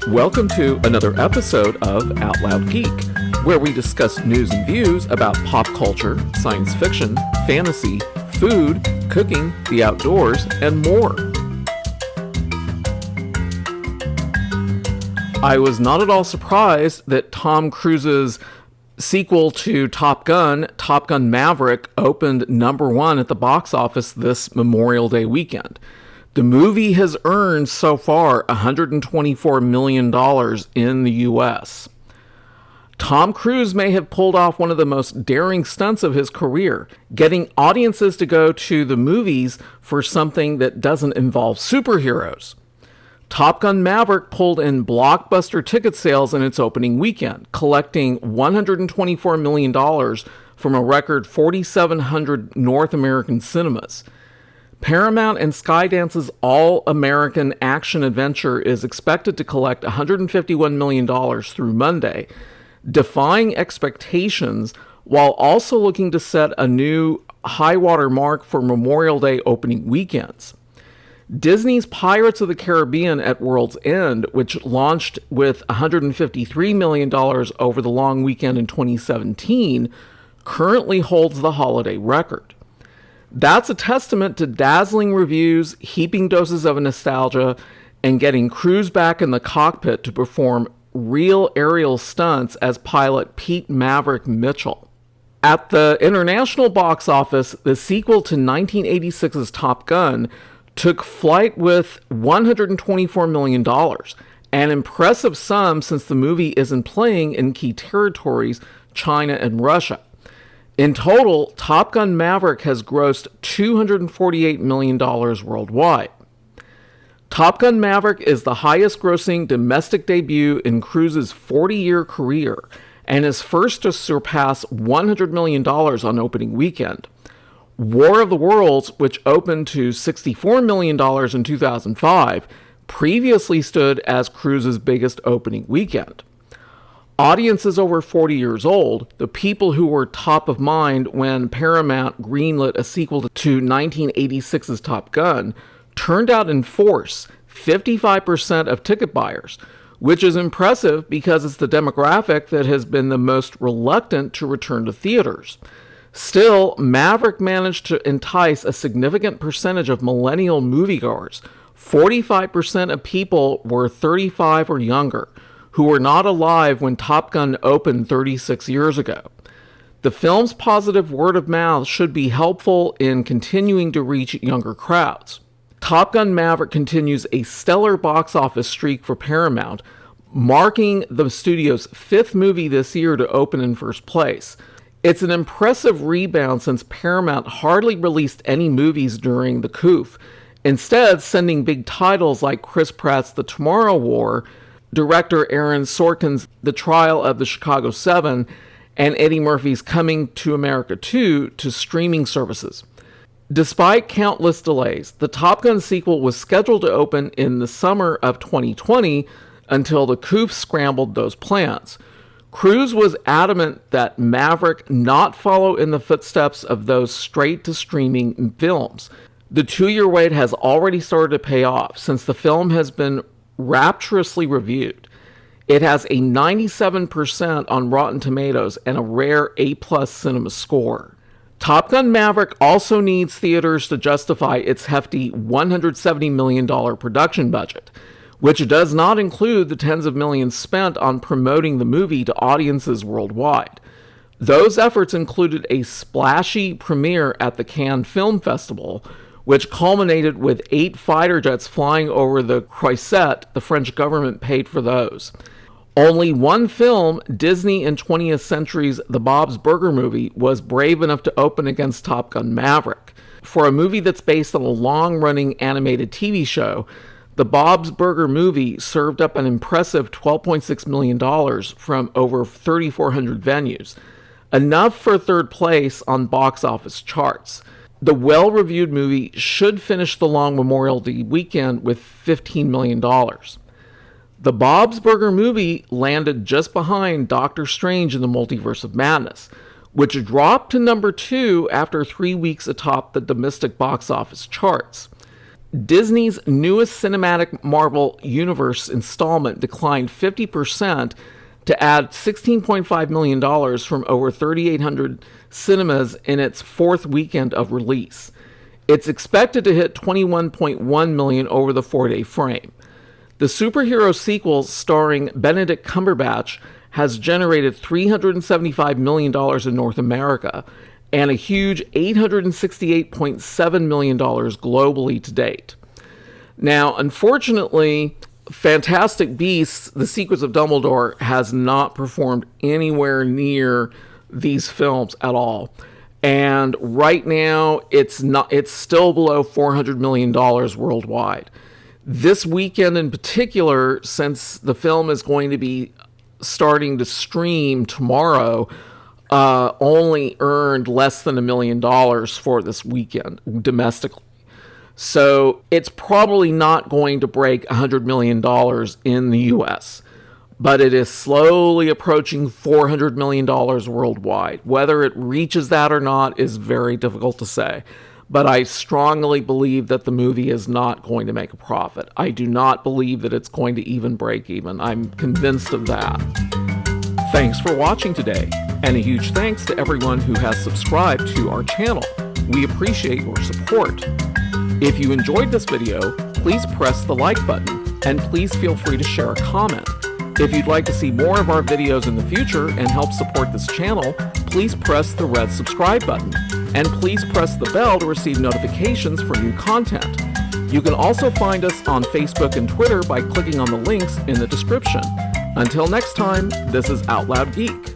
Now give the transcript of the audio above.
Welcome to another episode of Out Loud Geek, where we discuss news and views about pop culture, science fiction, fantasy, food, cooking, the outdoors, and more. I was not at all surprised that Tom Cruise's sequel to Top Gun Maverick, opened number one at the box office this Memorial Day weekend. The movie has earned so far $124 million in the U.S. Tom Cruise may have pulled off one of the most daring stunts of his career, getting audiences to go to the movies for something that doesn't involve superheroes. Top Gun Maverick pulled in blockbuster ticket sales in its opening weekend, collecting $124 million from a record 4,700 North American cinemas. Paramount and Skydance's all-American action-adventure is expected to collect $151 million through Monday, defying expectations while also looking to set a new high-water mark for Memorial Day opening weekends. Disney's Pirates of the Caribbean at World's End, which launched with $153 million over the long weekend in 2017, currently holds the holiday record. That's a testament to dazzling reviews, heaping doses of nostalgia, and getting Cruise back in the cockpit to perform real aerial stunts as pilot Pete Maverick Mitchell. At the international box office, the sequel to 1986's Top Gun took flight with $124 million, an impressive sum since the movie isn't playing in key territories, China and Russia. In total, Top Gun Maverick has grossed $248 million worldwide. Top Gun Maverick is the highest-grossing domestic debut in Cruise's 40-year career and is first to surpass $100 million on opening weekend. War of the Worlds, which opened to $64 million in 2005, previously stood as Cruise's biggest opening weekend. Audiences over 40 years old, the people who were top of mind when Paramount greenlit a sequel to 1986's Top Gun, turned out in force, 55% of ticket buyers, which is impressive because it's the demographic that has been the most reluctant to return to theaters. Still, Maverick managed to entice a significant percentage of millennial moviegoers. 45% of people were 35 or younger, who were not alive when Top Gun opened 36 years ago. The film's positive word of mouth should be helpful in continuing to reach younger crowds. Top Gun Maverick continues a stellar box office streak for Paramount, marking the studio's fifth movie this year to open in first place. It's an impressive rebound since Paramount hardly released any movies during the coup, instead sending big titles like Chris Pratt's The Tomorrow War, director Aaron Sorkin's The Trial of the Chicago 7, and Eddie Murphy's Coming to America 2 to streaming services. Despite countless delays, the Top Gun sequel was scheduled to open in the summer of 2020 until the coup scrambled those plans. Cruise was adamant that Maverick not follow in the footsteps of those straight-to-streaming films. The 2-year wait has already started to pay off since the film has been rapturously reviewed. It has a 97% on Rotten Tomatoes and a rare A+ cinema score. Top Gun Maverick also needs theaters to justify its hefty $170 million production budget, which does not include the tens of millions spent on promoting the movie to audiences worldwide. Those efforts included a splashy premiere at the Cannes Film Festival, which culminated with 8 fighter jets flying over the Croisette. The French government paid for those. Only one film, Disney in 20th Century's The Bob's Burger Movie, was brave enough to open against Top Gun Maverick. For a movie that's based on a long-running animated TV show, The Bob's Burger Movie served up an impressive $12.6 million from over 3,400 venues, enough for third place on box office charts. The well-reviewed movie should finish the long Memorial Day weekend with $15 million. The Bob's Burger Movie landed just behind Doctor Strange in the Multiverse of Madness, which dropped to number 2 after 3 weeks atop the domestic box office charts. Disney's newest cinematic Marvel Universe installment declined 50% to add $16.5 million from over 3,800 cinemas in its fourth weekend of release. It's expected to hit $21.1 million over the 4-day frame. The superhero sequel starring Benedict Cumberbatch has generated $375 million in North America and a huge $868.7 million globally to date. Now, unfortunately, Fantastic Beasts, The Secrets of Dumbledore, has not performed anywhere near these films at all. And right now, it's still below $400 million worldwide. This weekend in particular, since the film is going to be starting to stream tomorrow, only earned less than $1 million for this weekend domestically. So it's probably not going to break $100 million in the US, but it is slowly approaching $400 million worldwide. Whether it reaches that or not is very difficult to say, but I strongly believe that the movie is not going to make a profit. I do not believe that it's going to even break even. I'm convinced of that. Thanks for watching today, and a huge thanks to everyone who has subscribed to our channel. We appreciate your support. If you enjoyed this video, please press the like button, and please feel free to share a comment. If you'd like to see more of our videos in the future and help support this channel, please press the red subscribe button, and please press the bell to receive notifications for new content. You can also find us on Facebook and Twitter by clicking on the links in the description. Until next time, this is Out Loud Geek.